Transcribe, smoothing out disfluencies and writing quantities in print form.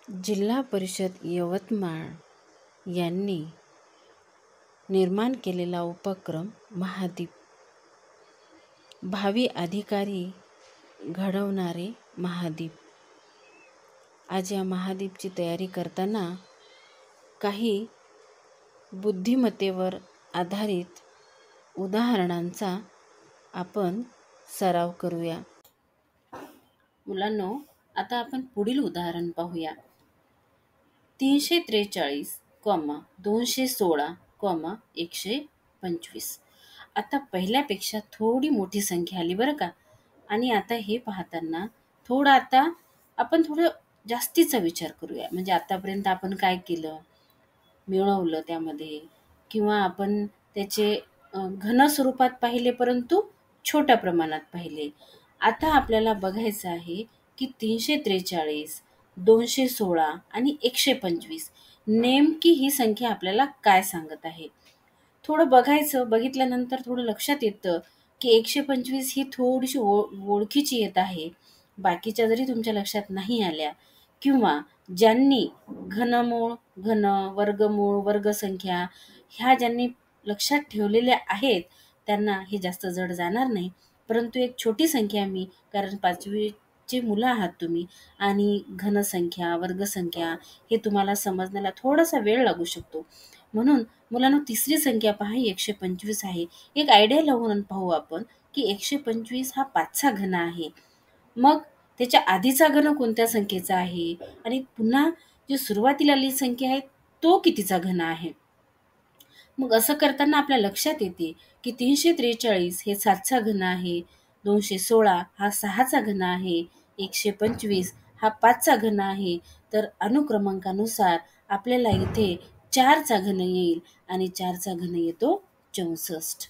जिल्हा परिषद यवतमाळ यांनी निर्माण केलेला उपक्रम महादीप, भावी अधिकारी घडवणारे महादीप. आज या महादीपची तयारी करताना काही बुद्धिमत्तेवर आधारित उदाहरणांचा आपण सराव करूया. मुलांनो, आता आपण पुढील उदाहरण पाहूया. 343, 216, 125. आता पहिल्यापेक्षा थोडी मोठी संख्या आली बरं का. आणि आता हे पाहताना आपण थोडं जास्तीचा विचार करूया. म्हणजे आतापर्यंत आपण काय केलं, मिळवलं त्यामध्ये, किंवा आपण त्याचे घन स्वरूपात पाहिले परंतु छोट्या प्रमाणात पाहिले. आता आपल्याला बघायचं आहे की 343, 216 आणि 125 नेमकी ही संख्या आपल्याला काय सांगत आहे. थोडं बघितल्यानंतर थोडं लक्षात येतं की 125 ही थोडीशी ओळखीची येत आहे. बाकीच्या जरी तुमच्या लक्षात नाही आल्या, किंवा ज्यांनी घनमूळ, वर्गमूळ, वर्गसंख्या ह्या ज्यांनी लक्षात ठेवलेल्या आहेत त्यांना हे जास्त जड जाणार नाही. परंतु एक छोटी संख्या कारण 5वीचे मुलं आहात तुम्ही, आणि घनसंख्या, वर्गसंख्या हे तुम्हाला समजण्याला थोडासा वेळ लागू शकतो. म्हणून मुलांनो, तिसरी संख्या पहा, 125 आहे. एक आयडिया लावून पाहू आपण की 125 हा 5चा घन आहे. मग त्याच्या आधीचा घन कोणत्या संख्येचा आहे, आणि पुन्हा जी सुरुवातीला आलेली संख्या आहे तो कितीचा घन आहे. मग असं करताना आपल्या लक्षात येते की 343 हे 7चा घन आहे, 216 हा 6चा घन आहे, 125 हा 5चा घन आहे. तर अनुक्रमांकानुसार आपल्याला इथे 4चा घन येईल, आणि 4चा घन येतो 64.